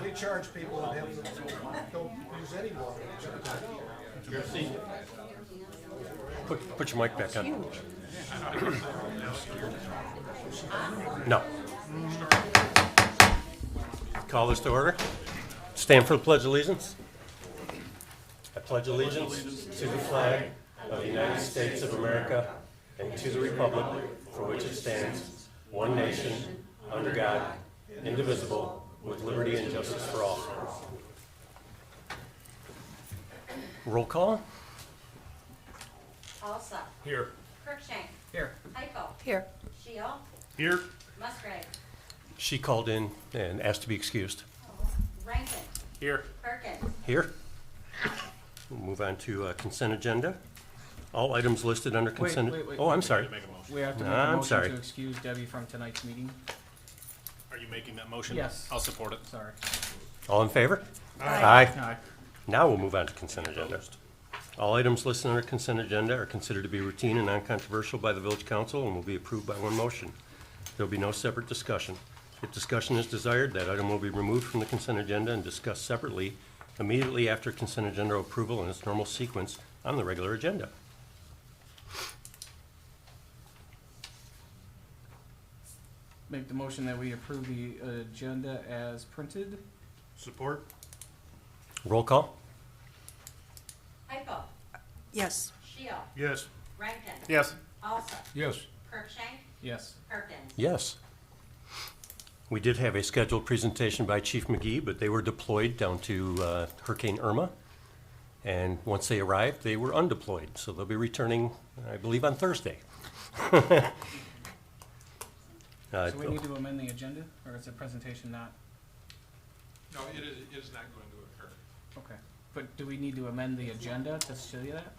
We charge people that don't use any water. Put your mic back on. No. Call this to order. Stand for the Pledge of Allegiance. I pledge allegiance to the flag of the United States of America and to the republic for which it stands, one nation, under God, indivisible, with liberty and justice for all. Roll call. Alsop. Here. Kirkshank. Here. Heiko. Here. Shield. Here. Musgrave. She called in and asked to be excused. Rankin. Here. Perkins. Here. We'll move on to consent agenda. All items listed under consent. wait. Oh, I'm sorry. We have to No, make a I'm motion sorry. to excuse Debbie from tonight's meeting. Are you making that motion? Yes. I'll support it. Sorry. All in favor? Aye. Aye. Now we'll move on to consent agenda. All items listed under consent agenda are considered to be routine and non-controversial by the village council and will be approved by one motion. There will be no separate discussion. If discussion is desired, that item will be removed from the consent agenda and discussed separately immediately after consent agenda approval in its normal sequence on the regular agenda. Make the motion that we approve the agenda as printed. Support? Roll call. Heiko. Yes. Shield. Yes. Rankin. Yes. Alsop. Yes. Kirkshank. Yes. Perkins. Yes. We did have a scheduled presentation by Chief McGee, but they were deployed down to Hurricane Irma. And once they arrived, they were undeployed. So they'll be returning, I believe, on Thursday. So we need to amend the agenda, or is the presentation not? No, it is not going to occur. Okay. But do we need to amend the agenda to show you that?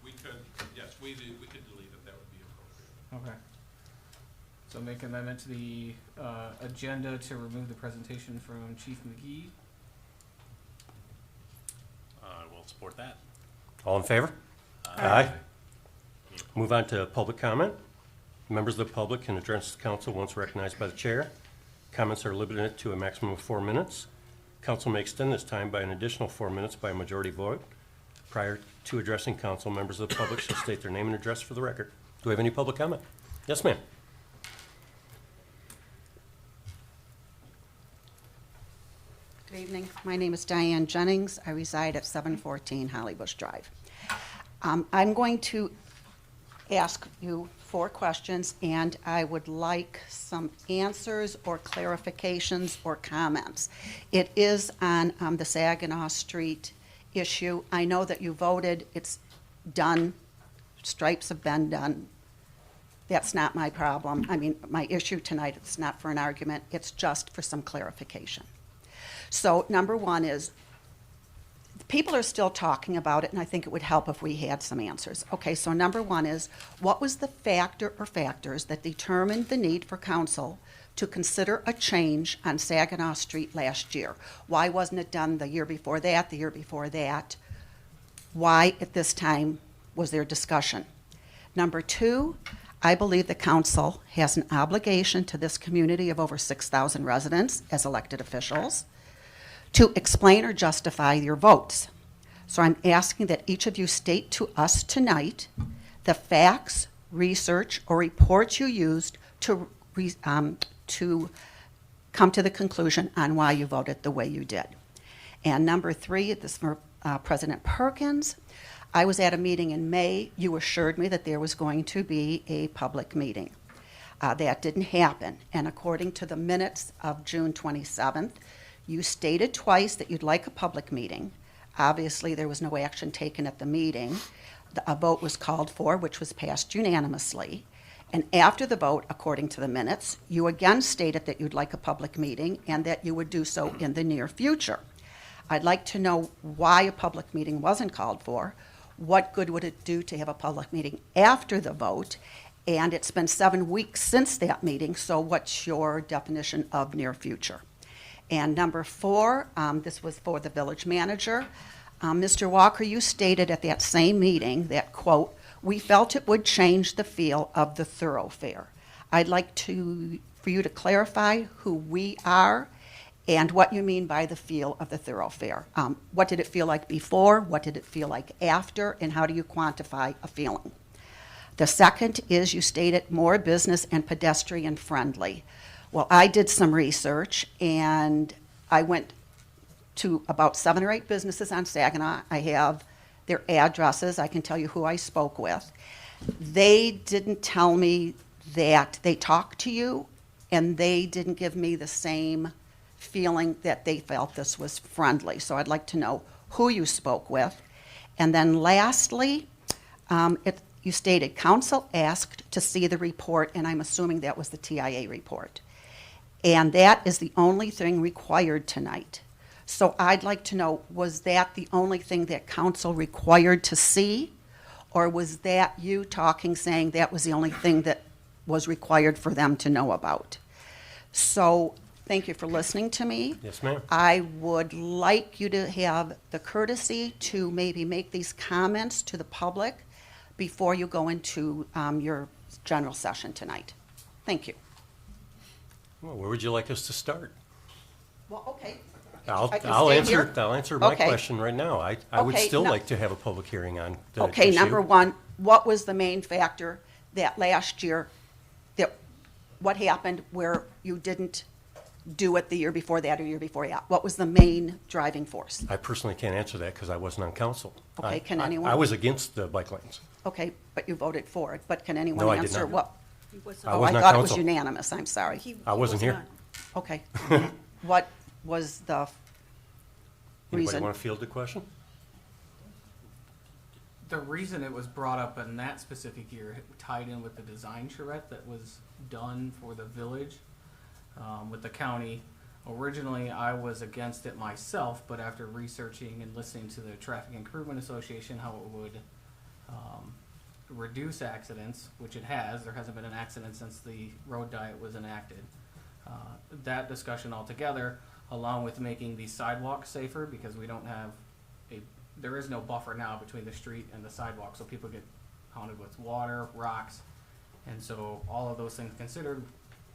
We could, yes, we could delete it, that would be appropriate. Okay. So make amendment to the agenda to remove the presentation from Chief McGee. I will support that. All in favor? Aye. Move on to public comment. Members of the public can address the council once recognized by the chair. Comments are limited to a maximum of 4 minutes. Council may extend this time by an additional 4 minutes by a majority vote. Prior to addressing council, members of the public shall state their name and address for the record. Do we have any public comment? Yes, ma'am. Good evening. My name is Diane Jennings. I reside at 714 Hollybush Drive. I'm going to ask you 4 questions, and I would like some answers or clarifications or comments. It is on the Saginaw Street issue. I know that you voted. It's done. Stripes have been done. That's not my problem. I mean, my issue tonight, it's not for an argument. It's just for some clarification. So number 1 is, people are still talking about it, and I think it would help if we had some answers. Okay, so number 1 is, what was the factor or factors that determined the need for council to consider a change on Saginaw Street last year? Why wasn't it done the year before that, the year before that? Why at this time was there discussion? Number 2, I believe the council has an obligation to this community of over 6,000 residents as elected officials to explain or justify your votes. So I'm asking that each of you state to us tonight the facts, research, or reports you used to come to the conclusion on why you voted the way you did. And number 3, this is for President Perkins. I was at a meeting in May. You assured me that there was going to be a public meeting. That didn't happen. And according to the minutes of June 27th, you stated twice that you'd like a public meeting. Obviously, there was no action taken at the meeting. A vote was called for, which was passed unanimously. And after the vote, according to the minutes, you again stated that you'd like a public meeting and that you would do so in the near future. I'd like to know why a public meeting wasn't called for. What good would it do to have a public meeting after the vote? And it's been 7 weeks since that meeting, so what's your definition of near future? And number 4, this was for the village manager. Mr. Walker, you stated at that same meeting that, quote, "We felt it would change the feel of the thoroughfare." I'd like for you to clarify who we are and what you mean by the feel of the thoroughfare. What did it feel like before? What did it feel like after? And how do you quantify a feeling? The second is you stated more business and pedestrian friendly. Well, I did some research and I went to about 7 or 8 businesses on Saginaw. I have their addresses. I can tell you who I spoke with. They didn't tell me that they talked to you, and they didn't give me the same feeling that they felt this was friendly. So I'd like to know who you spoke with. And then lastly, you stated council asked to see the report, and I'm assuming that was the TIA report. And that is the only thing required tonight. So I'd like to know, was that the only thing that council required to see? Or was that you talking, saying that was the only thing that was required for them to know about? So thank you for listening to me. Yes, ma'am. I would like you to have the courtesy to maybe make these comments to the public before you go into your general session tonight. Thank you. Well, where would you like us to start? Well, okay. I'll I can I'll stay answer, here? I'll answer my Okay. question right now. I would Okay, still no- like to have a public hearing on the Okay, issue. number one, what was the main factor that last year, what happened where you didn't do it the year before that or year before that? What was the main driving force? I personally can't answer that because I wasn't on council. Okay, can I anyone- was against the bike lanes. Okay, but you voted for it, but can anyone No, I did answer not. what? I Oh, wasn't I on thought it was council. unanimous, I'm sorry. I wasn't here. Okay. What was the Anybody reason? want to field the question? The reason it was brought up in that specific year tied in with the design charrette that was done for the village with the county. Originally, I was against it myself, but after researching and listening to the Traffic Improvement Association, how it would reduce accidents, which it has. There hasn't been an accident since the road diet was enacted. That discussion altogether, along with making the sidewalks safer, because we don't have there is no buffer now between the street and the sidewalk, so people get pounded with water, rocks, and so all of those things considered,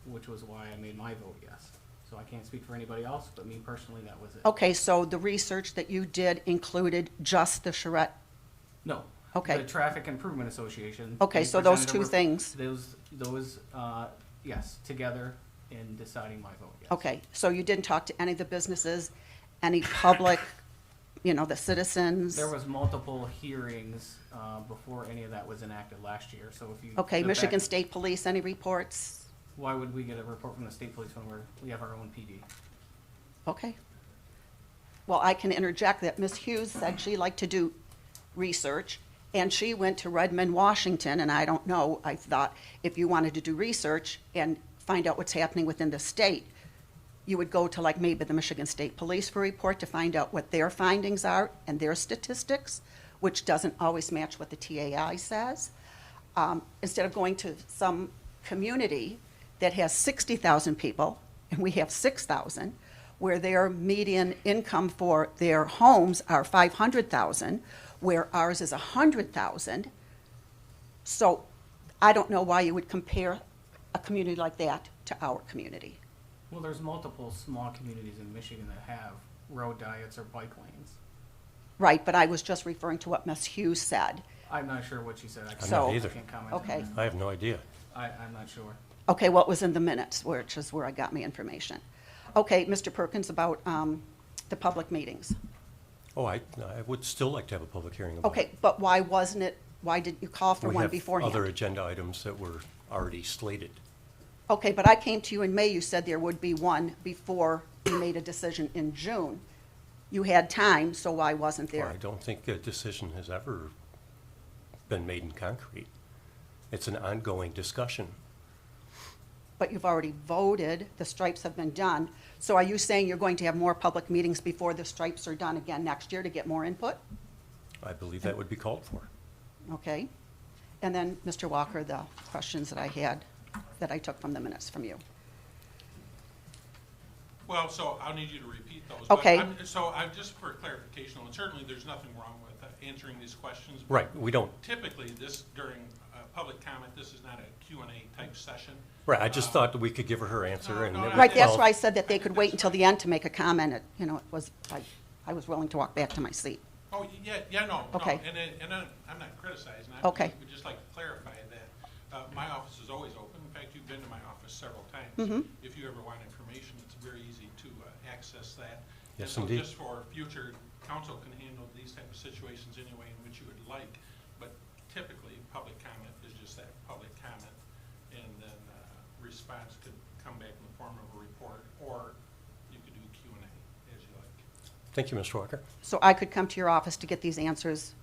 which was why I made my vote yes. So I can't speak for anybody else, but me personally, that was it. Okay, so the research that you did included just the charrette? No. Okay. The Traffic Improvement Association. Okay, they so those presented a two rep- things. Those, yes, together in deciding my vote, yes. Okay, so you didn't talk to any of the businesses, any public, the citizens? There was multiple hearings before any of that was enacted last year, so if you. Okay, look Michigan back- State Police, any reports? Why would we get a report from the state police when we have our own PD? Okay. Well, I can interject that Ms. Hughes said she liked to do research, and she went to Redmond, Washington, and I don't know, I thought if you wanted to do research and find out what's happening within the state, you would go to like maybe the Michigan State Police for a report to find out what their findings are and their statistics, which doesn't always match what the TAI says. Instead of going to some community that has 60,000 people, and we have 6,000, where their median income for their homes are 500,000, where ours is 100,000. So I don't know why you would compare a community like that to our community. Well, there's multiple small communities in Michigan that have road diets or bike lanes. Right, but I was just referring to what Ms. Hughes said. I'm not sure what she said. I'm not So- either. Can't comment on Okay. that. I have no idea. I'm not sure. Okay, what was in the minutes, which is where I got my information. Okay, Mr. Perkins, about the public meetings. Oh, I would still like to have a public hearing about it. Okay, but why didn't you call for We one have beforehand? other agenda items that were already slated. Okay, but I came to you in May, you said there would be one before you made a decision in June. You had time, so why wasn't Well, there? I don't think a decision has ever been made in concrete. It's an ongoing discussion. But you've already voted, the stripes have been done. So are you saying you're going to have more public meetings before the stripes are done again next year to get more input? I believe that would be called for. Okay. And then, Mr. Walker, the questions that I had, that I took from the minutes from you. Well, so I'll need you to repeat those. Okay. So I'm just for clarification, and certainly there's nothing wrong with answering these questions. but Right, we don't, Typically, this, during public comment, this is not a Q&A type session. Right, I just thought that we could give her her answer and. No, it Right, would- that's well, why I said that they could wait until the end to make a comment. You know, it was, I was willing to walk back to my seat. Oh, yeah, no. Okay. And I'm not criticizing. Okay. Would just like to clarify that my office is always open. In fact, you've been to my office several times. Mm-hmm. If you ever want information, it's very easy to access that. Yes, And so indeed. just for future, council can handle these type of situations anyway in which you would like. But typically, public comment is just that, public comment. And then response could come back in the form of a report, or you could do Q&A as you like. Thank you, Mr. Walker. So I could come to your office to get these answers,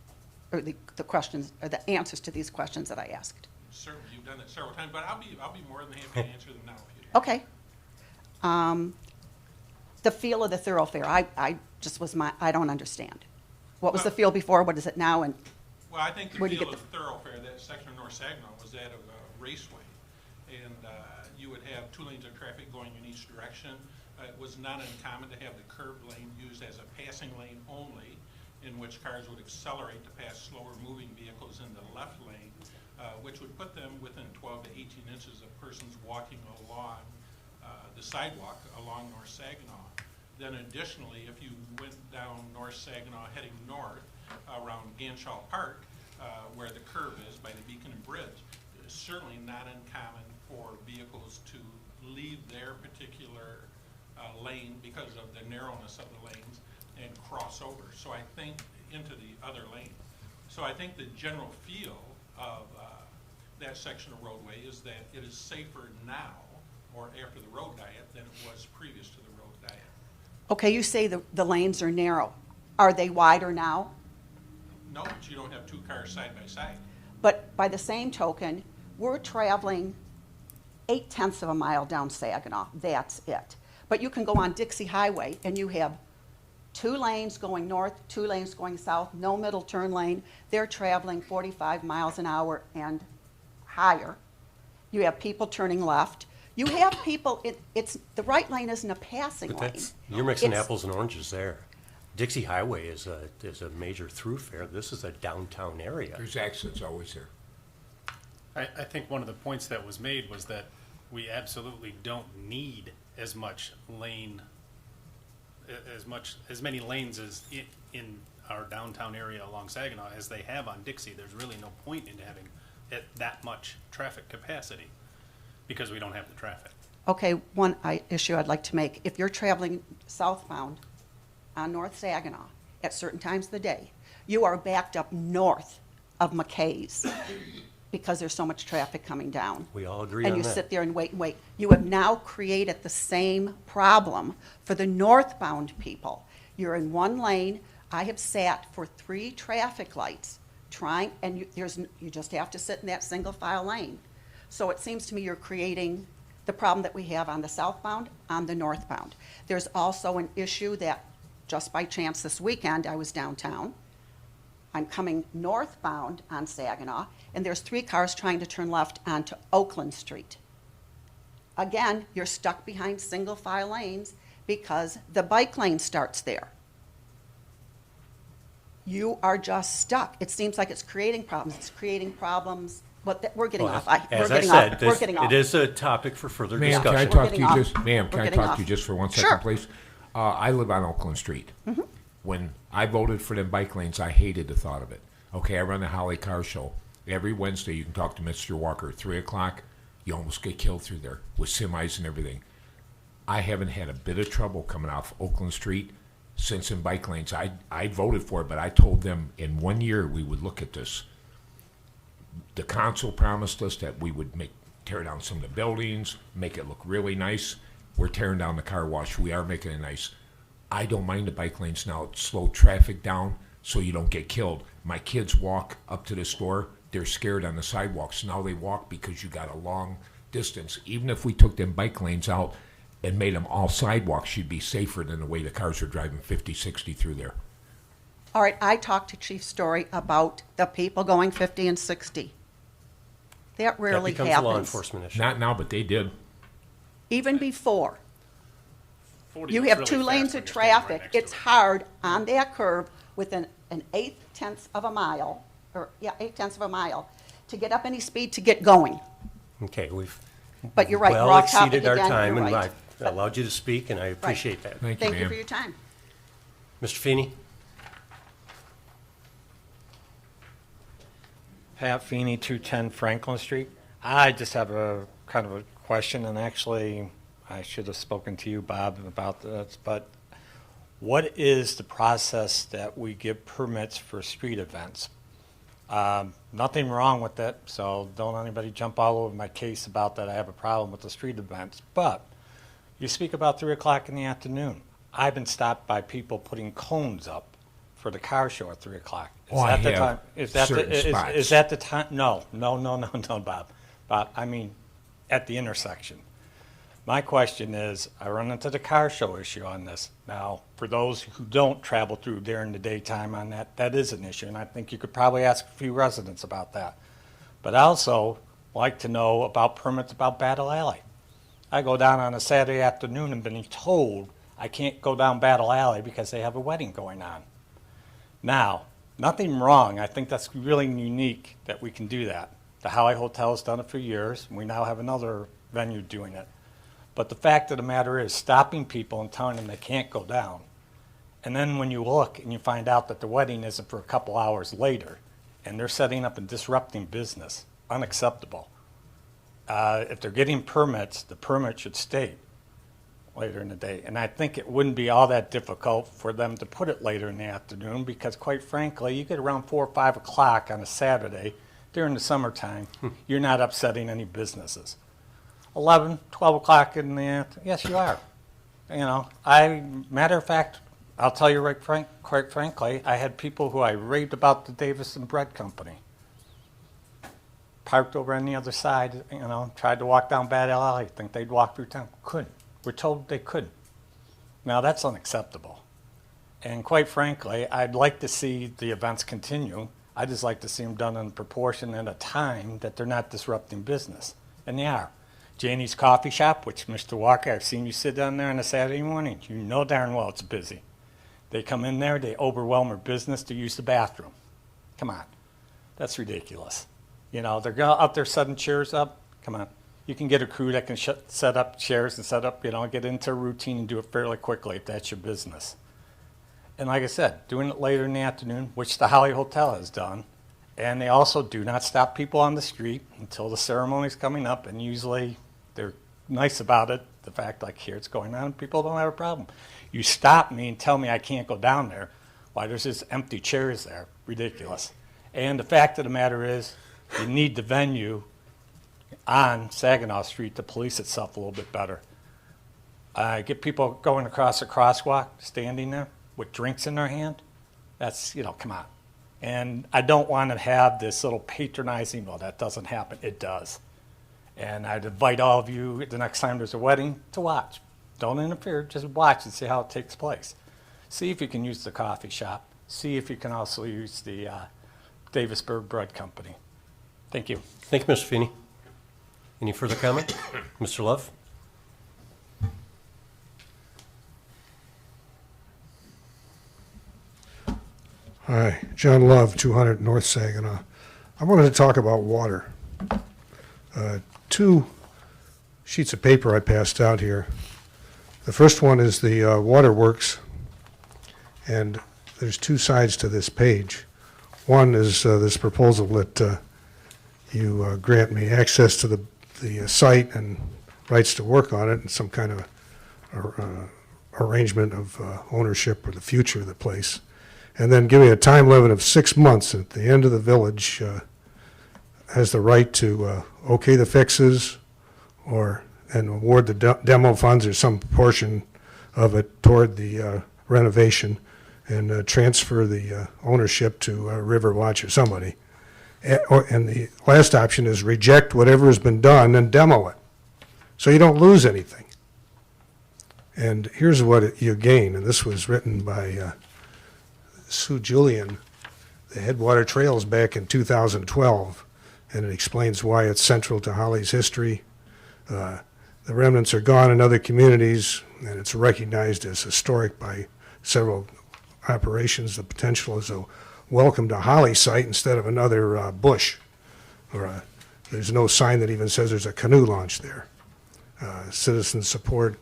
or the questions, or the answers to these questions that I asked. Certainly, you've done it several times, but I'll be more than happy to answer them now if you'd like. Okay. The feel of the thoroughfare, I just was I don't understand. What was the feel before, what is it now, and Well, I think the Where do you feel get of the thoroughfare, that section of North Saginaw was that of a raceway. And you would have 2 lanes of traffic going in each direction. It was not uncommon to have the curb lane used as a passing lane only, in which cars would accelerate to pass slower moving vehicles in the left lane, which would put them within 12 to 18 inches of persons walking along the sidewalk along North Saginaw. Then additionally, if you went down North Saginaw heading north around Ganshaw Park, where the curve is by the Beacon and Bridge, it's certainly not uncommon for vehicles to leave their particular lane because of the narrowness of the lanes and cross over. So I think into the other lane. So I think the general feel of that section of roadway is that it is safer now or after the road diet than it was previous to the road diet. okay, you say the lanes are narrow. Are they wider now? No, but you don't have 2 cars side by side. But by the same token, we're traveling 0.8 of a mile down Saginaw, that's it. But you can go on Dixie Highway and you have 2 lanes going north, 2 lanes going south, no middle turn lane. They're traveling 45 miles an hour and higher. You have people turning left. You have people, it's, the right lane isn't a passing But lane. that's, you're mixing It's- apples and oranges there. Dixie Highway is a major thoroughfare. This is a downtown area. There's accidents always there. I think one of the points that was made was that we absolutely don't need as much lane, as many lanes as in our downtown area along Saginaw as they have on Dixie. There's really no point in having that much traffic capacity because we don't have the traffic. Okay, one issue I'd like to make. If you're traveling southbound on North Saginaw at certain times of the day, you are backed up north of McKay's because there's so much traffic coming down. We all agree And on you that. sit there and wait and wait. You have now created the same problem for the northbound people. You're in one lane. I have sat for 3 traffic lights trying, and you just have to sit in that single file lane. So it seems to me you're creating the problem that we have on the southbound, on the northbound. There's also an issue that, just by chance this weekend, I was downtown. I'm coming northbound on Saginaw, and there's 3 cars trying to turn left onto Oakland Street. Again, you're stuck behind single file lanes because the bike lane starts there. You are just stuck. It seems like it's creating problems. It's creating problems, but we're getting Well, off. as We're I getting said, off. We're getting off. it is a topic for further Ma'am, can I discussion. talk to getting you off. just, ma'am, We're can I getting talk to you off. just for 1 second, Sure. please? I live on Oakland Street. Mm-hmm. When I voted for them bike lanes, I hated the thought of it. Okay, I run the Holly Car Show. Every Wednesday, you can talk to Mr. Walker at 3 o'clock. You almost get killed through there with semis and everything. I haven't had a bit of trouble coming off Oakland Street since in bike lanes. I voted for it, but I told them in 1 year we would look at this. The council promised us that we would tear down some of the buildings, make it look really nice. We're tearing down the car wash. We are making it nice. I don't mind the bike lanes now. Slow traffic down so you don't get killed. My kids walk up to the store. They're scared on the sidewalks. Now they walk because you got a long distance. Even if we took them bike lanes out and made them all sidewalks, you'd be safer than the way the cars are driving 50, 60 through there. All right, I talked to Chief Story about the people going 50 and 60. That That rarely becomes a law happens. enforcement issue. Not now, but they did. Even before. 40 You is have really 2 fast lanes when of you're standing right traffic. next to It's it. hard on that curve with an 0.8 of a mile, or 0.8 of a mile, to get up any speed to get going. Okay, we've But you're right, we're well off topic exceeded our again, time, you're and right. I allowed you to speak, and I appreciate that. Thank you, Thank you ma'am. for your time. Mr. Feeney? Pat Feeney, 210 Franklin Street. I just have a kind of a question, and actually, I should have spoken to you, Bob, about this, but what is the process that we give permits for street events? Nothing wrong with it, so don't anybody jump all over my case about that I have a problem with the street events. But you speak about 3 o'clock in the afternoon. I've been stopped by people putting cones up for the car show at 3 o'clock. Oh, I the have time? Is that certain the, spots. is that the time? No, Bob. Bob, I mean, at the intersection. My question is, I run into the car show issue on this. Now, for those who don't travel through during the daytime on that, that is an issue, and I think you could probably ask a few residents about that. But I also like to know about permits about Battle Alley. I go down on a Saturday afternoon and been told I can't go down Battle Alley because they have a wedding going on. Now, nothing wrong. I think that's really unique that we can do that. The Holly Hotel has done it for years, and we now have another venue doing it. But the fact of the matter is, stopping people and telling them they can't go down, and then when you look and you find out that the wedding isn't for a couple hours later, and they're setting up and disrupting business, unacceptable. If they're getting permits, the permit should state later in the day. And I think it wouldn't be all that difficult for them to put it later in the afternoon, because quite frankly, you get around 4 or 5 o'clock on a Saturday during the summertime, you're not upsetting any businesses. 11, 12 o'clock in the afternoon, yes, you are. You know, matter of fact, I'll tell you quite frankly, I had people who I raved about the Davison Bread Company. Parked over on the other side, you know, tried to walk down Battle Alley, think they'd walk through town. Couldn't. We're told they couldn't. Now, that's unacceptable. And quite frankly, I'd like to see the events continue. I'd just like to see them done in proportion and a time that they're not disrupting business. And they are. Janie's Coffee Shop, which Mr. Walker, I've seen you sit down there on a Saturday morning. You know darn well it's busy. They come in there, they overwhelm their business to use the bathroom. Come on. That's ridiculous. You know, they're out there setting chairs up. Come on. You can get a crew that can set up chairs and set up, you know, get into a routine and do it fairly quickly if that's your business. And like I said, doing it later in the afternoon, which the Holly Hotel has done. And they also do not stop people on the street until the ceremony's coming up, and usually they're nice about it. The fact, like, here it's going on, people don't have a problem. You stop me and tell me I can't go down there. Why, there's just empty chairs there. Ridiculous. And the fact of the matter is, you need the venue on Saginaw Street to police itself a little bit better. Get people going across a crosswalk, standing there with drinks in their hand. That's, you know, come on. And I don't want to have this little patronizing, well, that doesn't happen. It does. And I'd invite all of you the next time there's a wedding to watch. Don't interfere, just watch and see how it takes place. See if you can use the coffee shop. See if you can also use the Davisburg Bread Company. Thank you. Thank you, Mr. Feeney. Any further comment? Mr. Love? Hi, John Love, 200 North Saginaw. I wanted to talk about water. 2 sheets of paper I passed out here. The first one is the waterworks, and there's 2 sides to this page. One is this proposal that you grant me access to the site and rights to work on it, and some kind of arrangement of ownership or the future of the place. And then give me a time limit of 6 months at the end of the village has the right to okay the fixes and award the demo funds or some portion of it toward the renovation and transfer the ownership to Riverwatch or somebody. And the last option is reject whatever has been done and demo it, so you don't lose anything. And here's what you gain, and this was written by Sue Julian, the Headwater Trails, back in 2012, and it explains why it's central to Holly's history. The remnants are gone in other communities, and it's recognized as historic by several operations. The potential is a welcome to Holly site instead of another bush. or there's no sign that even says there's a canoe launch there. Citizen support,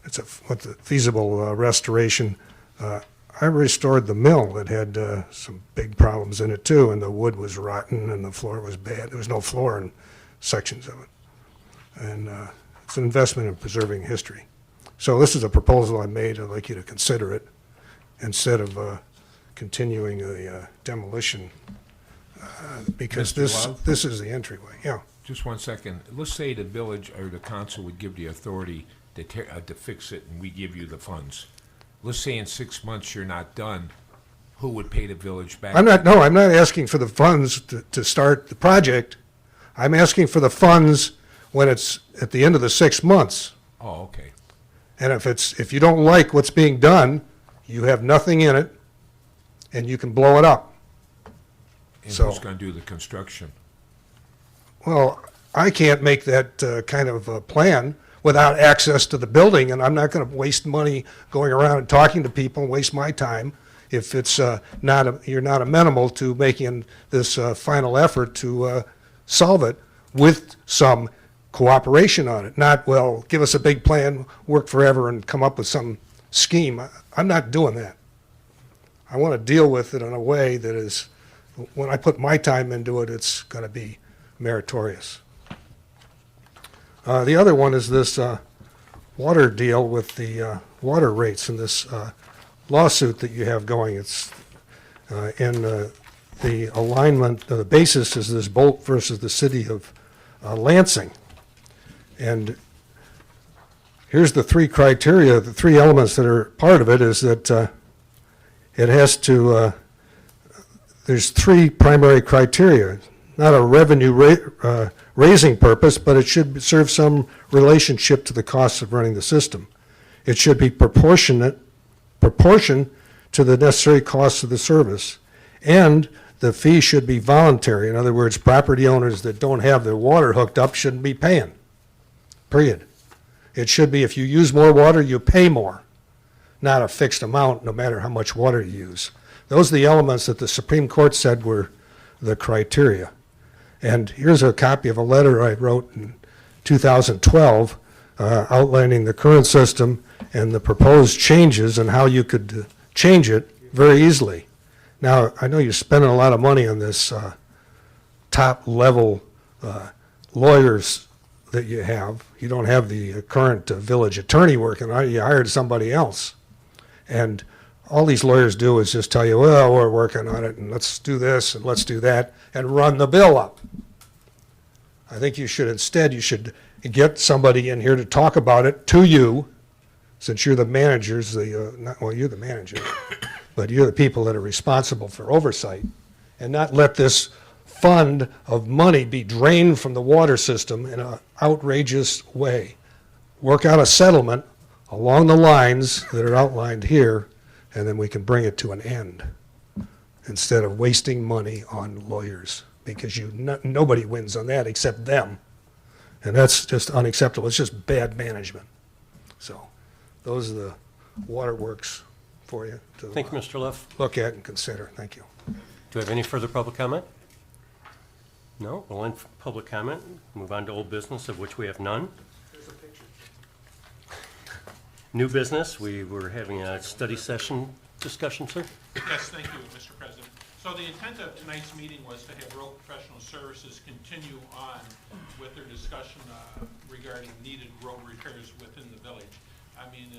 it's a feasible restoration. I restored the mill that had some big problems in it too, and the wood was rotten and the floor was bad. There was no floor in sections of it. And it's an investment in preserving history. So this is a proposal I made. I'd like you to consider it instead of continuing the demolition, because Mr. Love? this is the entryway. Yeah. Just 1 second. Let's say the village or the council would give the authority to fix it, and we give you the funds. Let's say in 6 months you're not done. Who would pay the village back? I'm not asking for the funds to start the project. I'm asking for the funds when it's at the end of the 6 months. Oh, okay. And if you don't like what's being done, you have nothing in it, and you can blow it up. And So- who's going to do the construction? Well, I can't make that kind of plan without access to the building, and I'm not going to waste money going around and talking to people and waste my time if it's you're not amenable to making this final effort to solve it with some cooperation on it. Not, well, give us a big plan, work forever, and come up with some scheme. I'm not doing that. I want to deal with it in a way that is, when I put my time into it, it's going to be meritorious. The other one is this water deal with the water rates in this lawsuit that you have going. It's in the alignment, the basis is this Bolt versus the city of Lansing. And here's the three criteria, the three elements that are part of it is that it has to, there's three primary criteria. Not a revenue raising purpose, but it should serve some relationship to the costs of running the system. It should be proportion to the necessary costs of the service, and the fee should be voluntary. In other words, property owners that don't have their water hooked up shouldn't be paying, period. It should be if you use more water, you pay more, not a fixed amount no matter how much water you use. Those are the elements that the Supreme Court said were the criteria. And here's a copy of a letter I wrote in 2012 outlining the current system and the proposed changes and how you could change it very easily. Now, I know you're spending a lot of money on this top-level lawyers that you have. You don't have the current village attorney working on it. You hired somebody else. And all these lawyers do is just tell you, well, we're working on it, and let's do this, and let's do that, and run the bill up. I think you should get somebody in here to talk about it to you, since you're the managers, you're the manager, but you're the people that are responsible for oversight, and not let this fund of money be drained from the water system in an outrageous way. Work out a settlement along the lines that are outlined here, and then we can bring it to an end instead of wasting money on lawyers, because nobody wins on that except them. And that's just unacceptable. It's just bad management. So those are the waterworks for you to Thank you, Mr. Leff. look at and consider. Thank you. Do we have any further public comment? No? We'll end public comment. Move on to old business, of which we have none. New business, we were having a study session discussion, sir. Yes, thank you, Mr. President. So the intent of tonight's meeting was to have road professional services continue on with their discussion regarding needed road repairs within the village. I mean,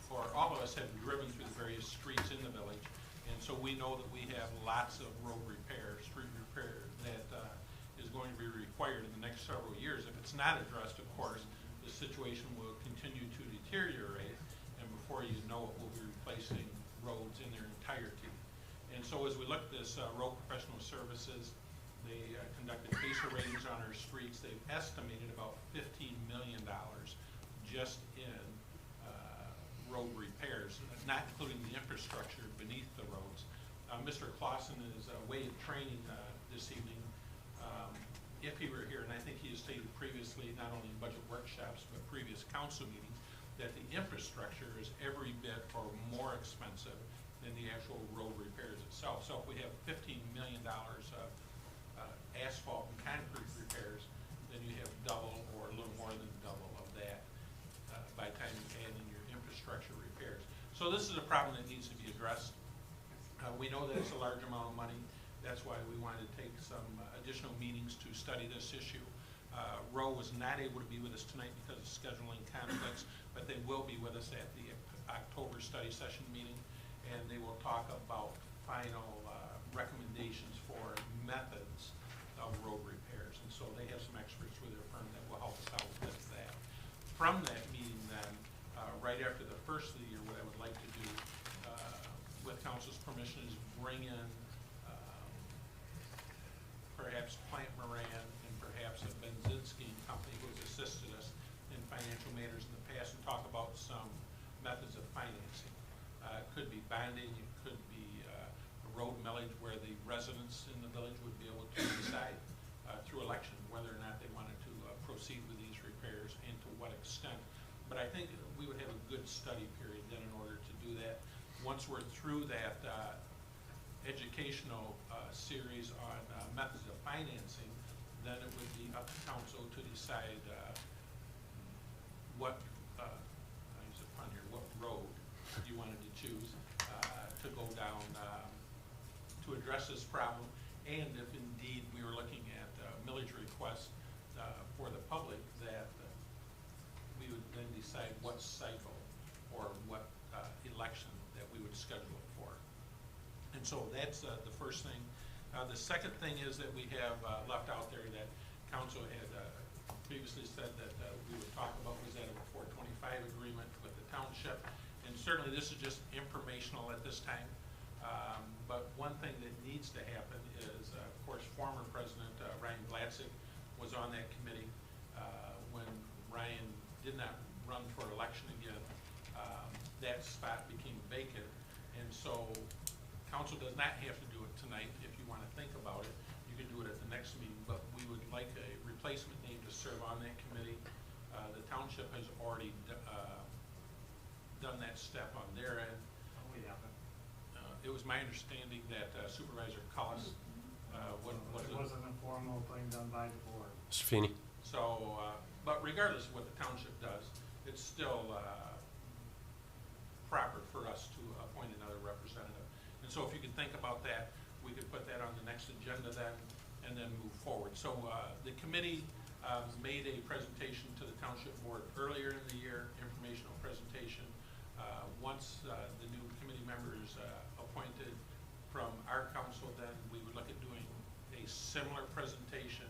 for all of us have driven through the various streets in the village, and so we know that we have lots of road repair, street repair that is going to be required in the next several years. If it's not addressed, of course, the situation will continue to deteriorate, and before you know it, we'll be replacing roads in their entirety. And so as we look at this road professional services, they conducted pacer ratings on our streets. They've estimated about $15 million just in road repairs, not including the infrastructure beneath the roads. Mr. Clausen is away at training this evening. If he were here, and I think he has stated previously, not only in budget workshops, but previous council meetings, that the infrastructure is every bit or more expensive than the actual road repairs itself. So if we have $15 million of asphalt and concrete repairs, then you have double or a little more than double of that by the time you add in your infrastructure repairs. So this is a problem that needs to be addressed. We know that it's a large amount of money. That's why we wanted to take some additional meetings to study this issue. Roe was not able to be with us tonight because of scheduling conflicts, but they will be with us at the October study session meeting, and they will talk about final recommendations for methods of road repairs. And so they have some experts with their firm that will help us out with that. From that meeting then, right after the first of the year, what I would like to do, with council's permission, is bring in perhaps Plant Moran and perhaps a Benzinski and Company who has assisted us in financial matters in the past, and talk about some methods of financing. It could be bonding, it could be a road millage where the residents in the village would be able to decide through election whether or not they wanted to proceed with these repairs and to what extent. But I think we would have a good study period then in order to do that. Once we're through that educational series on methods of financing, then it would be up to council to decide what, I use a pun here, what road you wanted to choose to go down to address this problem. And if indeed we were looking at millage requests for the public, that we would then decide what cycle or what election that we would schedule it for. And so that's the first thing. The second thing is that we have left out there that council had previously said that we would talk about was that a 425 agreement with the township. And certainly this is just informational at this time. But one thing that needs to happen is, of course, former President Ryan Glatzik was on that committee when Ryan did not run for election again. That spot became vacant, and so council does not have to do it tonight. If you want to think about it, you can do it at the next meeting, but we would like a replacement name to serve on that committee. The township has already done that step on their end. We haven't. It was my understanding that Supervisor Cullis was It was an informal thing done by the board. Mr. Feeney? so, but regardless of what the township does, it's still proper for us to appoint another representative. And so if you could think about that, we could put that on the next agenda then, and then move forward. So the committee made a presentation to the township board earlier in the year, informational presentation. Once the new committee members appointed from our council, then we would look at doing a similar presentation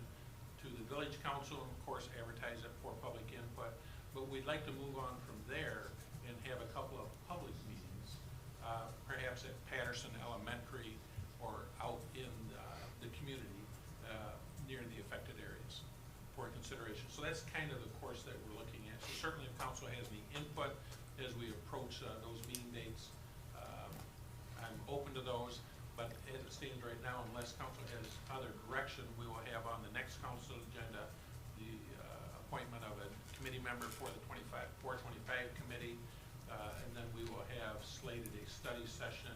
to the village council, and of course advertise it for public input. But we'd like to move on from there and have a couple of public meetings, perhaps at Patterson Elementary or out in the community near the affected areas for consideration. So that's kind of the course that we're looking at. So certainly if council has any input as we approach those meeting dates, I'm open to those. But as it stands right now, unless council has other direction, we will have on the next council agenda the appointment of a committee member for the 425 committee, and then we will have slated a study session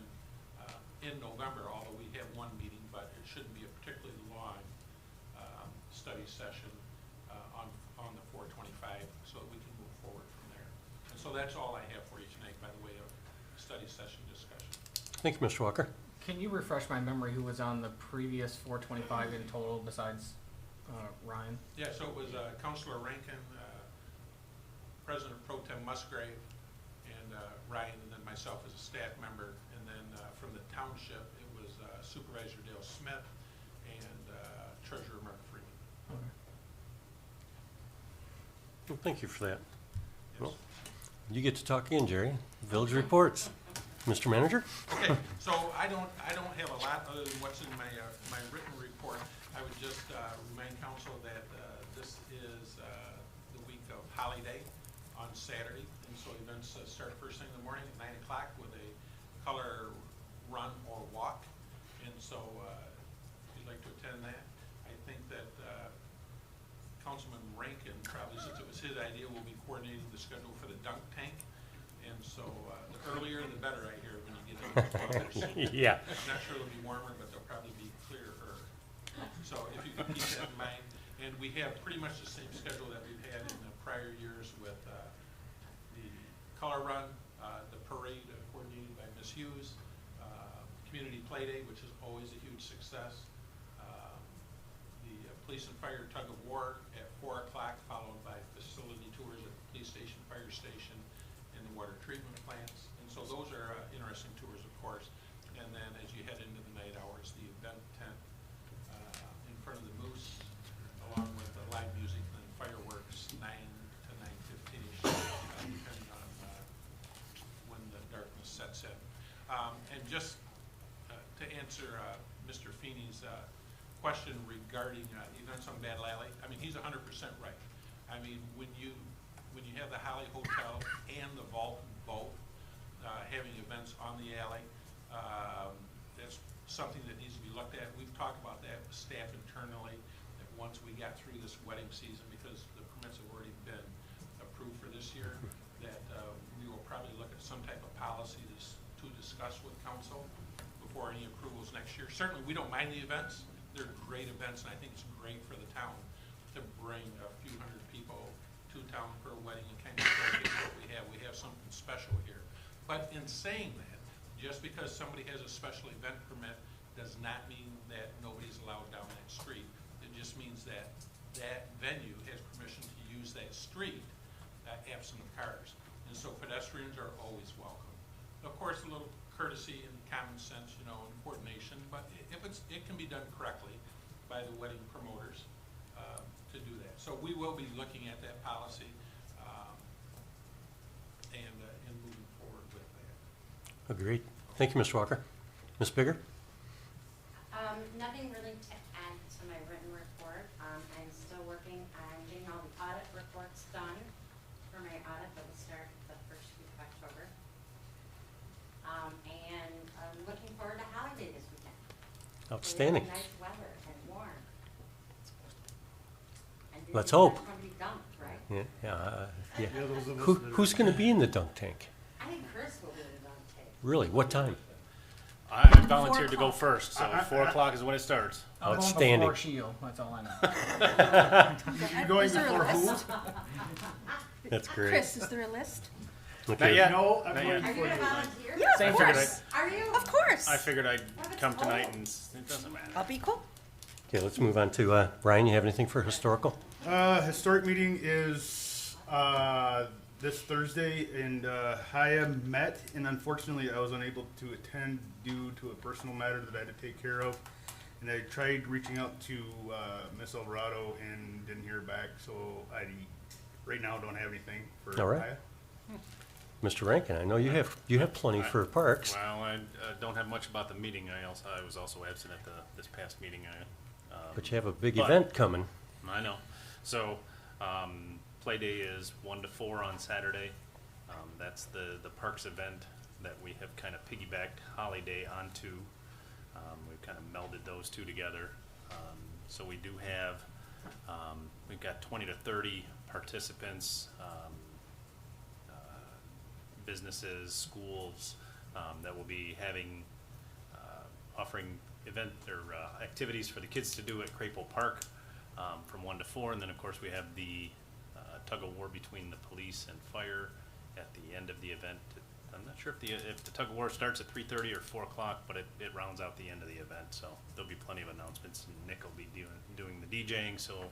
in November, although we have one meeting, but it shouldn't be a particularly long study session on the 425, so that we can move forward from there. And so that's all I have for you tonight by the way of study session discussion. Thank you, Mr. Walker. Can you refresh my memory who was on the previous 425 in total besides Ryan? Yeah, so it was Councilor Rankin, President Pro Tem Musgrave, and Ryan, and then myself as a staff member. And then from the township, it was Supervisor Dale Smith and Treasurer Mark Freeman. Okay. Well, thank you for that. Yes. Well, you get to talk again, Jerry. Village reports. Mr. Manager? Okay, so I don't have a lot other than what's in my my written report. I would just remind council that this is the week of holiday on Saturday, and so events start first thing in the morning at 9 o'clock with a color run or walk. And so if you'd like to attend that, I think that Councilman Rankin, probably since it was his idea, will be coordinating the schedule for the dunk tank. And so the earlier the better, I hear, when you get into the weather. Yeah. I'm not sure it'll be warmer, but they'll probably be clearer. So if you could keep that in mind. And we have pretty much the same schedule that we've had in the prior years with the color run, the parade coordinated by Ms. Hughes, community play day, which is always a huge success, the police and fire tug of war at 4 o'clock, followed by facility tours at the police station, fire station, and the water treatment plants. And so those are interesting tours, of course. And then as you head into the night hours, the event tent in front of the Moose, along with the live music and fireworks, 9 to 9:15-ish, depending on when the darkness sets in. And just to answer Mr. Feeney's question regarding events on Battle Alley, I mean, he's 100% right. I mean, when you have the Holly Hotel and the Vault both having events on the alley, that's something that needs to be looked at. We've talked about that with staff internally, that once we got through this wedding season, because the permits have already been approved for this year, that we will probably look at some type of policy to discuss with council before any approvals next year. Certainly, we don't mind the events. They're great events, and I think it's great for the town to bring a few hundred people to town for a wedding and kind of showcase what we have. We have something special here. But in saying that, just because somebody has a special event permit does not mean that nobody's allowed down that street. It just means that that venue has permission to use that street absent of cars. And so pedestrians are always welcome. Of course, a little courtesy and common sense, you know, and coordination, but it can be done correctly by the wedding promoters to do that. So we will be looking at that policy and moving forward with that. Agreed. Thank you, Mr. Walker. Ms. Bigger? Nothing really to add to my written report. I'm still working on getting all the audit reports done for my audit that will start the first week of October. And I'm looking forward to holiday this weekend. Outstanding. Nice weather and warm. And Let's this is hope. going to be dumped, right? Yeah. Who's going to be in the dunk tank? I think Chris will be in the dunk tank. Really? What time? I volunteered to go first, so 4 o'clock is when it starts. I'm going Outstanding. before Shield, that's all I know. You're going Is there a before who? list? That's great. Chris, is there a list? Okay. Not yet. No, I'm Not going yet. Are you before going to you. volunteer? Yeah, Same of figured course. Are you? Of course. I figured I'd come tonight and it doesn't matter. I'll be cool. Okay, let's move on to, Brian, you have anything for historical? Historic meeting is this Thursday, and Haya met, and unfortunately I was unable to attend due to a personal matter that I had to take care of. And I tried reaching out to Miss Alvarado and didn't hear back, so I right now don't have anything for All right. Haya. Mr. Rankin, I know you have plenty for parks. Well, I don't have much about the meeting. I was also absent at this past meeting. But you have a big But- event coming. I know. So, play day is 1 to 4 on Saturday. That's the parks event that we have kind of piggybacked Holiday onto. We've kind of melded those two together. So we do have, we've got 20 to 30 participants, businesses, schools, that will be having, offering event or activities for the kids to do at Crapo Park from 1 to 4. And then, of course, we have the tug of war between the police and fire at the end of the event. I'm not sure if the tug of war starts at 3:30 or 4 o'clock, but it rounds out the end of the event. So there'll be plenty of announcements, and Nick will be doing the DJing, so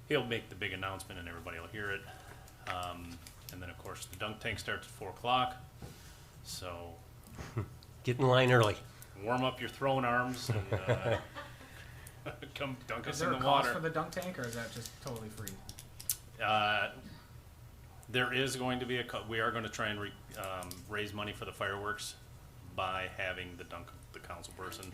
he'll make the big announcement and everybody will hear it. And then, of course, the dunk tank starts at 4 o'clock. So Get in line early. warm up your throwing arms and come dunk Is us there in a the cost water. for the dunk tank, or is that just totally free? There is going to be we are going to try and raise money for the fireworks by having the council person.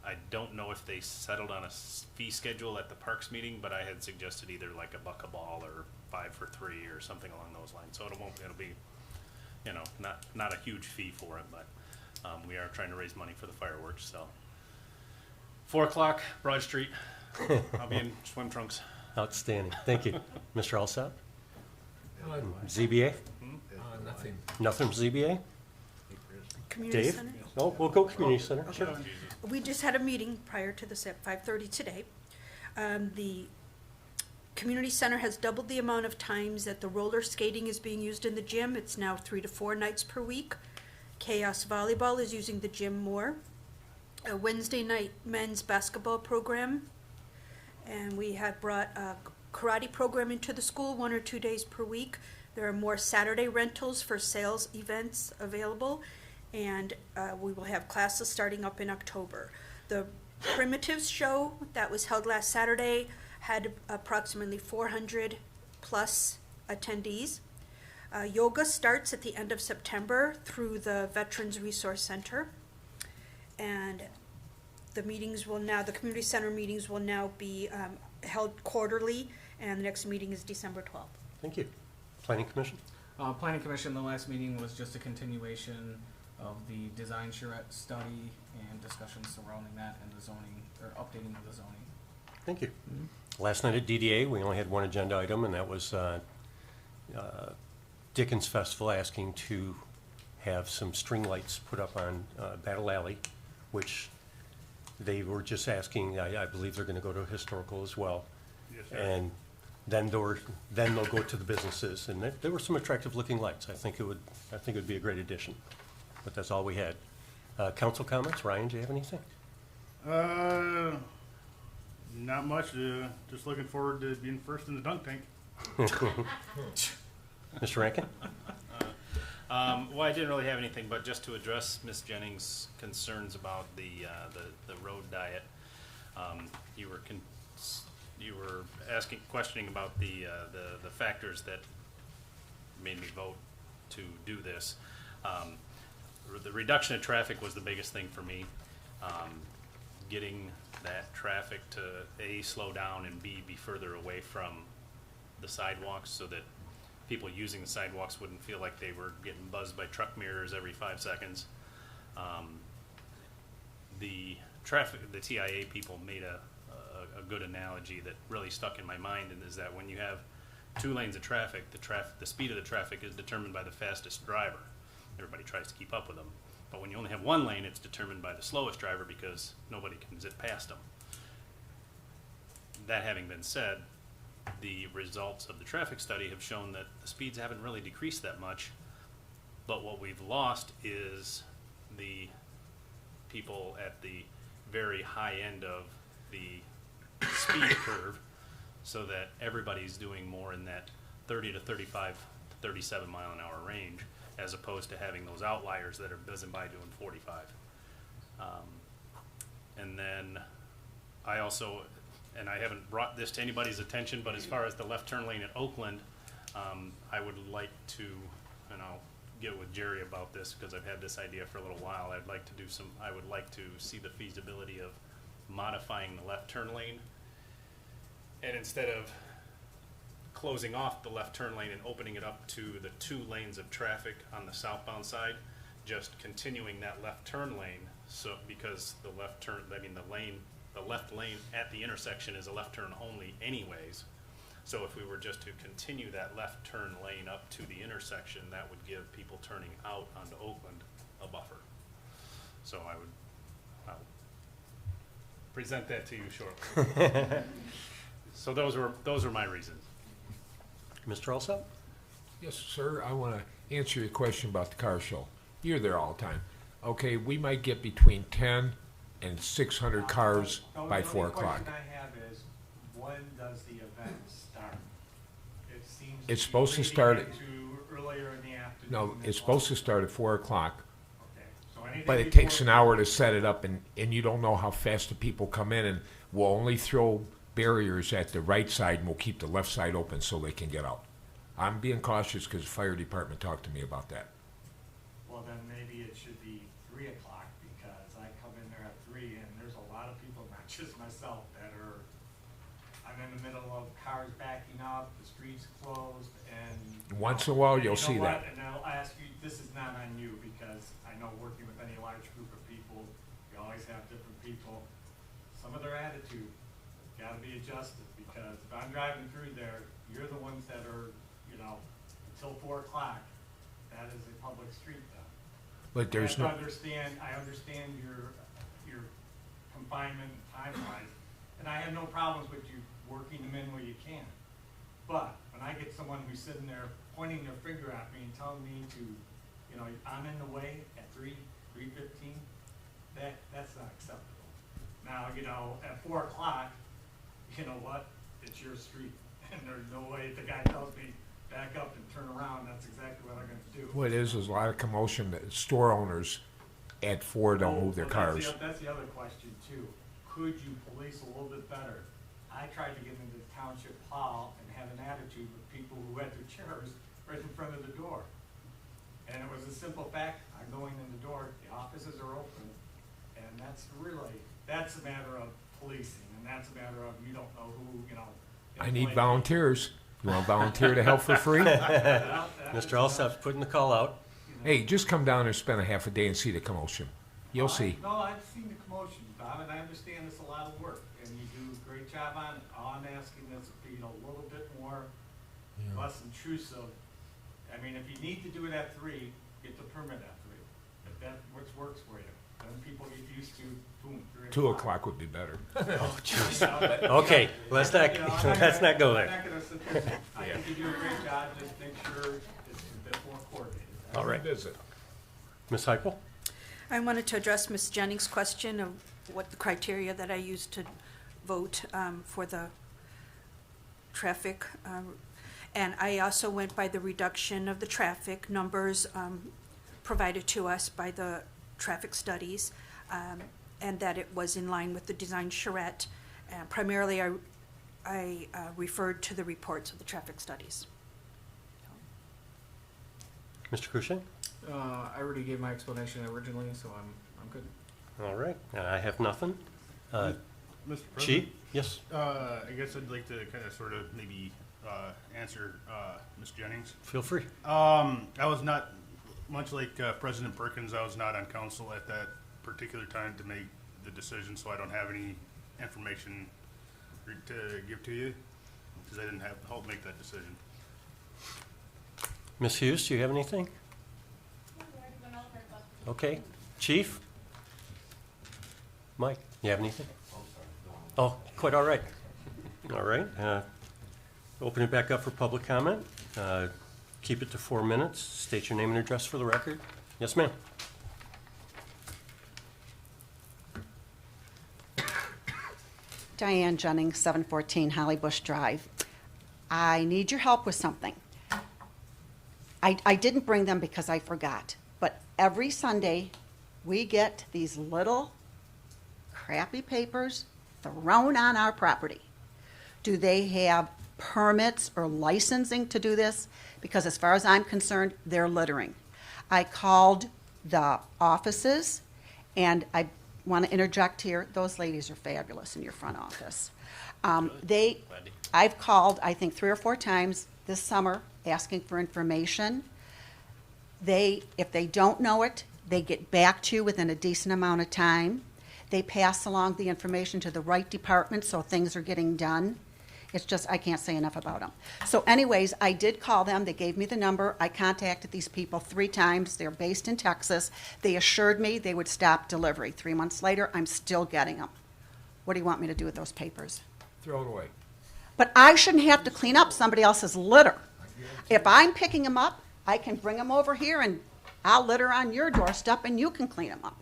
I don't know if they settled on a fee schedule at the parks meeting, but I had suggested either like $1 a ball or 5 for 3 or something along those lines. So it'll be, not a huge fee for it, but we are trying to raise money for the fireworks. So 4 o'clock, Broad Street. I'll be in swim trunks. Outstanding. Thank you. Mr. Alsop? ZBA? Nothing. Nothing from ZBA? Community Dave? Center. No, we'll go community center, sure. We just had a meeting prior to this at 5:30 today. The community center has doubled the amount of times that the roller skating is being used in the gym. It's now 3 to 4 nights per week. Chaos Volleyball is using the gym more. A Wednesday night men's basketball program. And we have brought a karate program into the school 1 or 2 days per week. There are more Saturday rentals for sales events available. And we will have classes starting up in October. The Primitives show that was held last Saturday had approximately 400 plus attendees. Yoga starts at the end of September through the Veterans Resource Center. And the community center meetings will now be held quarterly, and the next meeting is December 12th. Thank you. Planning Commission? Planning Commission, the last meeting was just a continuation of the design charrette study and discussions surrounding that and the zoning, or updating of the zoning. Thank you. Last night at DDA, we only had one agenda item, and that was Dickens Festival asking to have some string lights put up on Battle Alley, which they were just asking, I believe they're gonna go to historical as well. Yes, sir. And then they'll go to the businesses, and there were some attractive looking lights. I think it would be a great addition, but that's all we had. Council comments, Ryan, do you have anything? Not much. Just looking forward to being first in the dunk tank. Mr. Rankin? Well, I didn't really have anything, but just to address Ms. Jennings' concerns about the road diet. You were questioning about the factors that made me vote to do this. The reduction of traffic was the biggest thing for me. Getting that traffic to A, slow down, and B, be further away from the sidewalks so that people using the sidewalks wouldn't feel like they were getting buzzed by truck mirrors every 5 seconds. The TIA people made a good analogy that really stuck in my mind, and is that when you have 2 lanes of traffic, the speed of the traffic is determined by the fastest driver. Everybody tries to keep up with them. But when you only have 1 lane, it's determined by the slowest driver because nobody can zip past them. That having been said, the results of the traffic study have shown that the speeds haven't really decreased that much, but what we've lost is the people at the very high end of the speed curve, so that everybody's doing more in that 30 to 35 to 37 mile an hour range, as opposed to having those outliers that are buzzing by doing 45. And then I also, and I haven't brought this to anybody's attention, but as far as the left turn lane at Oakland, I would like to, and I'll get with Jerry about this because I've had this idea for a little while. I would like to see the feasibility of modifying the left turn lane. And instead of closing off the left turn lane and opening it up to the 2 lanes of traffic on the southbound side, just continuing that left turn lane. So because the left lane at the intersection is a left turn only anyways. So if we were just to continue that left turn lane up to the intersection, that would give people turning out onto Oakland a buffer. So I'll present that to you shortly. So those were my reasons. Mr. Alsop? Yes, sir. I want to answer your question about the car show. You're there all the time. Okay, we might get between 10 and 600 cars by 4 o'clock. The only question I have is, when does the event start? It seems It's to be supposed to leading start into earlier in the afternoon. No, and it's supposed to start at 4 o'clock, Okay, so anything but it before takes an hour to set it up, and you don't know how fast the people come in, and we'll only throw barriers at the right side, and we'll keep the left side open so they can get out. I'm being cautious because the fire department talked to me about that. Well, then maybe it should be 3 o'clock, because I come in there at 3 and there's a lot of people, not just myself, I'm in the middle of cars backing up, the street's closed, and. Once in a while, and you'll you know see what? that. And I'll ask you, this is not on you, because I know working with any large group of people, you always have different people. Some of their attitude has gotta be adjusted, because if I'm driving through there, you're the ones that are, until 4 o'clock, that is a public street then. But there's no, I understand your confinement time-wise, and I have no problems with you working them in where you can. But when I get someone who's sitting there pointing their finger at me and telling me to, you know, I'm in the way at 3:15, that's not acceptable. Now, you know, at 4 o'clock, you know what, it's your street, and there's no way if the guy tells me back up and turn around, that's exactly what I'm gonna do. what it is a lot of commotion that store owners at 4 don't move their Well, cars. that's the other question too. Could you police a little bit better? I tried to get into the township hall and have an attitude with people who had their chairs right in front of the door. And it was a simple fact, I'm going in the door, the offices are open, and that's a matter of policing, and that's a matter of you don't know who, you know. I need volunteers. You want to volunteer to help for free? Mr. Alsop's putting the call out. Hey, just come down and spend a half a day and see the commotion. You'll see. No, I've seen the commotion, Bob, and I understand it's a lot of work, and you do a great job on it. All I'm asking is to be a little bit more, less intrusive. I mean, if you need to do it at 3, get the permit at 3. If that works for you, then people get used to, boom, 3 2 o'clock would be better. Oh, jeez. Okay, let's not go there. I'm not gonna sit there and say, I think you do a great job, just make sure it's a bit more coordinated. All right. Visit. Ms. Heupel? I wanted to address Ms. Jennings' question of what the criteria that I used to vote for the traffic. And I also went by the reduction of the traffic numbers provided to us by the traffic studies, and that it was in line with the design charrette. Primarily, I referred to the reports of the traffic studies. Mr. Cruikshank? I already gave my explanation originally, so I'm good. All right, I have nothing. Mr. President? Chief? Yes? I guess I'd like to kind of sort of maybe answer Ms. Jennings. Feel free. I was not, much like President Perkins, I was not on council at that particular time to make the decision, so I don't have any information to give to you, because I didn't help make that decision. Ms. Hughes, do you have anything? Okay. Chief? Mike, you have anything? Oh, quite all right. All right. Open it back up for public comment. Keep it to 4 minutes. State your name and address for the record. Yes, ma'am. Diane Jennings, 714 Holly Bush Drive. I need your help with something. I didn't bring them because I forgot, but every Sunday, we get these little crappy papers thrown on our property. Do they have permits or licensing to do this? Because as far as I'm concerned, they're littering. I called the offices, and I want to interject here, those ladies are fabulous in your front office. I've called, I think, 3 or 4 times this summer asking for information. If they don't know it, they get back to you within a decent amount of time. They pass along the information to the right department, so things are getting done. It's just, I can't say enough about them. So anyways, I did call them. They gave me the number. I contacted these people 3 times. They're based in Texas. They assured me they would stop delivery. 3 months later, I'm still getting them. What do you want me to do with those papers? Throw it away. But I shouldn't have to clean up somebody else's litter. If I'm picking them up, I can bring them over here and I'll litter on your doorstep and you can clean them up.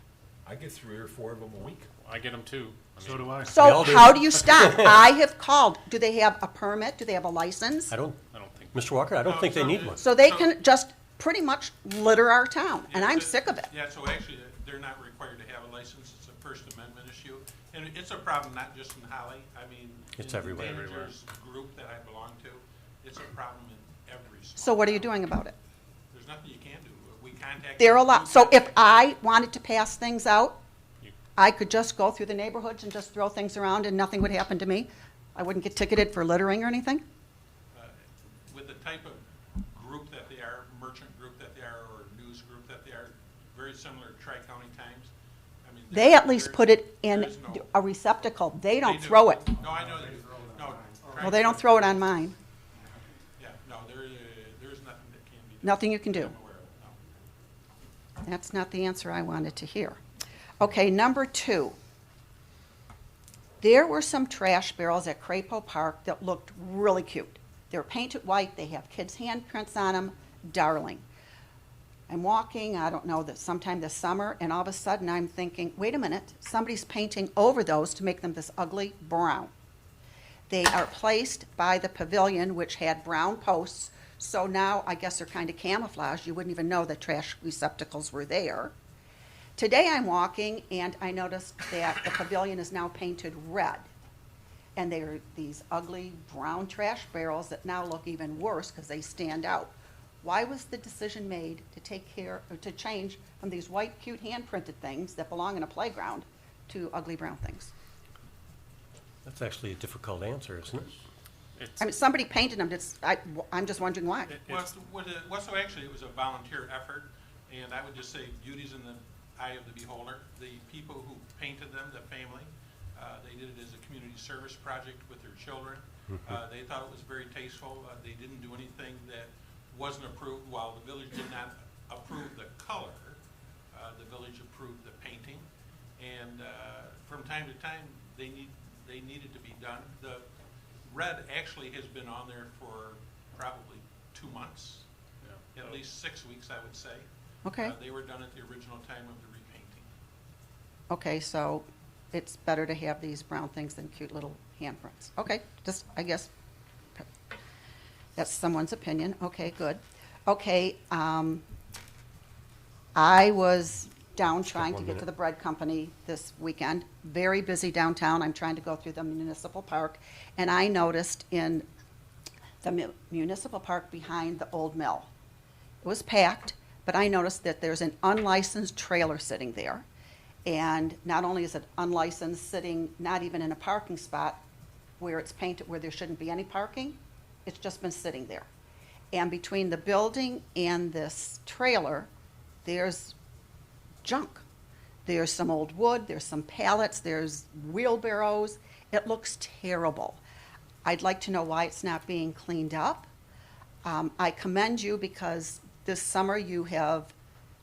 I get 3 or 4 of them a week. I get them too. So do I. We So all do. how do you stop? I have called. Do they have a permit? Do they have a license? I don't think. Mr. Walker, I don't think they need one. So they can just pretty much litter our town, and I'm sick of it. Yeah, so actually, they're not required to have a license. It's a First Amendment issue. And it's a problem not just in Holly. I mean, It's in everywhere. the managers group that I belong to, it's a problem in every small So what are you town. doing about it? There's nothing you can do. We contact. They're allowed, you so if contact- I wanted to pass things out, I could just go through the neighborhoods and just throw things around and nothing would happen to me? I wouldn't get ticketed for littering or anything? With the type of group that they are, merchant group that they are, or news group that they are, very similar to Tri-County Times. I mean, They at least put it in there's no- a receptacle. They They don't do. throw it. No, I know they do. No. Well, they don't throw it on mine. Yeah, no, there's nothing that can be done. Nothing you can do. I'm aware of, no. That's not the answer I wanted to hear. Okay, number 2. There were some trash barrels at Crapo Park that looked really cute. They were painted white, they have kids' handprints on them, darling. I'm walking, I don't know, sometime this summer, and all of a sudden I'm thinking, wait a minute, somebody's painting over those to make them this ugly brown. They are placed by the pavilion, which had brown posts, so now I guess they're kind of camouflaged. You wouldn't even know that trash receptacles were there. Today I'm walking and I noticed that the pavilion is now painted red. And they are these ugly brown trash barrels that now look even worse because they stand out. Why was the decision made to to change from these white, cute, hand-printed things that belong in a playground to ugly brown things? That's actually a difficult answer, isn't it? It's, I mean, somebody painted them, I'm just wondering why. Well, so actually, it was a volunteer effort, and I would just say beauty's in the eye of the beholder. The people who painted them, the family, they did it as a community service project with their children. They thought it was very tasteful. They didn't do anything that wasn't approved. While the village did not approve the color, the village approved the painting. And from time to time, they needed to be done. The red actually has been on there for probably 2 months, at least 6 weeks, I would say. Okay, They were done at the original time of the repainting. okay, so it's better to have these brown things than cute little handprints. Okay, just, I guess, that's someone's opinion. Okay, good. Okay, I was down trying to 1 get to minute. the bread company this weekend. Very busy downtown. I'm trying to go through the municipal park. And I noticed in the municipal park behind the old mill, it was packed, but I noticed that there's an unlicensed trailer sitting there. And not only is it unlicensed, sitting not even in a parking spot where it's painted where there shouldn't be any parking, it's just been sitting there. And between the building and this trailer, there's junk. There's some old wood, there's some pallets, there's wheelbarrows. It looks terrible. I'd like to know why it's not being cleaned up. I commend you because this summer you have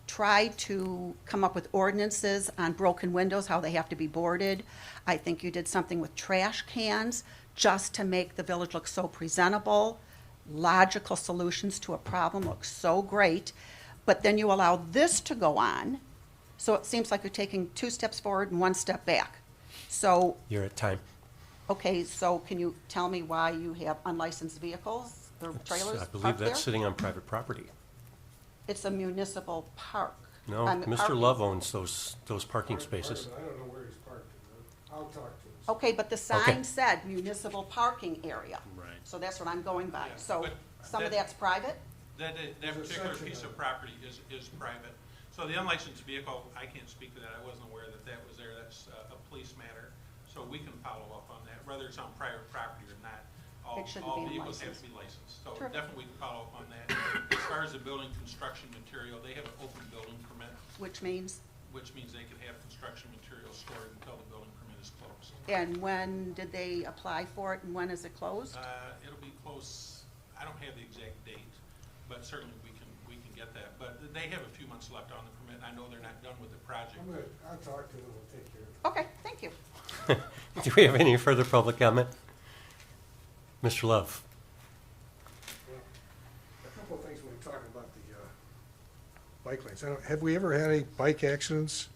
tried to come up with ordinances on broken windows, how they have to be boarded. I think you did something with trash cans just to make the village look so presentable. Logical solutions to a problem look so great. But then you allow this to go on, so it seems like you're taking 2 steps forward and 1 step back. So, You're at time. okay, so can you tell me why you have unlicensed vehicles or trailers I believe parked there? that's sitting on private property. It's a municipal park. No, Mr. Love owns those parking spaces. I don't know where he's parked. I'll talk to him. Okay, but the Okay. sign said municipal parking area. Right. So that's what I'm going by. Yeah, So but some of that- that's private? That There's a particular section piece of of property is private. So the unlicensed vehicle, I can't speak to that. I wasn't aware that that was there. That's a police matter. So we can follow up on that, whether it's on private property or not. It shouldn't All be vehicles have unlicensed. to be licensed. So Terrific. definitely we can follow up on that. As far as the building construction material, they have an open building permit, Which means, which means they can have construction material stored until the building permit is closed. and when did they apply for it and when is it closed? It'll be close, I don't have the exact date, but certainly we can get that. But they have a few months left on the permit. I know they're not done with the project. I'll talk to him, we'll take care of it. Okay, thank you. Do we have any further public comment? Mr. Love? Well, a couple of things when we talk about the bike lanes. Have we ever had any bike accidents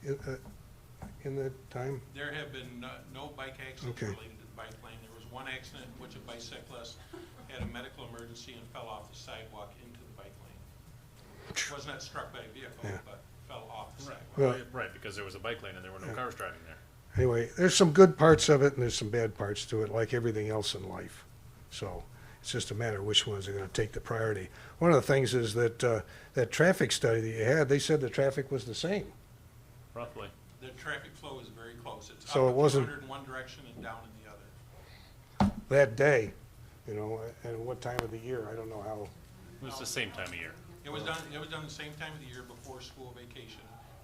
in the time? There have been no bike accidents Okay. related to the bike lane. There was one accident in which a bicyclist had a medical emergency and fell off the sidewalk into the bike lane. Was not struck by a vehicle, Yeah. but fell off the sidewalk. Well- Right, because there was a bike lane and there were no cars driving there. Anyway, there's some good parts of it and there's some bad parts to it, like everything else in life. So it's just a matter of which ones are gonna take the priority. One of the things is that, that traffic study that you had, they said the traffic was the same. Roughly. The traffic flow is very close. It's So up it wasn't- 200 in one direction and down in the other. That day, you know, and what time of the year, I don't know how. It was the same time of year. It was done the same time of the year before school vacation,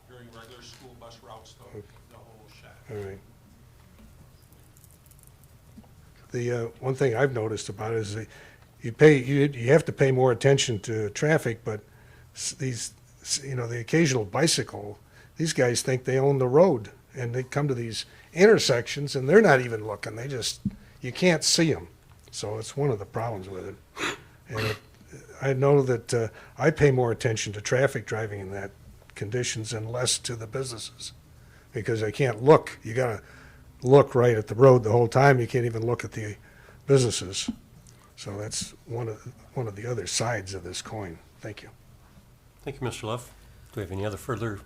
during regular school bus routes, the whole shot. All right. The one thing I've noticed about it is that you have to pay more attention to traffic, but these the occasional bicycle, these guys think they own the road, and they come to these intersections, and they're not even looking. You can't see them. So it's one of the problems with it. And I know that I pay more attention to traffic driving in that conditions and less to the businesses, because I can't look. You got to look right at the road the whole time. You can't even look at the businesses. So that's one of the other sides of this coin. Thank you. Thank you, Mr. Luff. Do we have any other further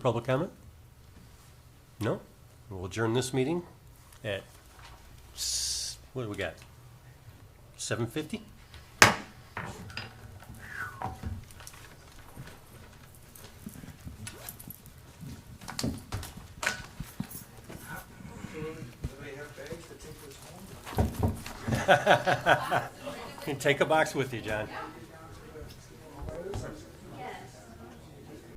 public comment? No? We'll adjourn this meeting at, what do we got? 7:50? Take a box with you, John.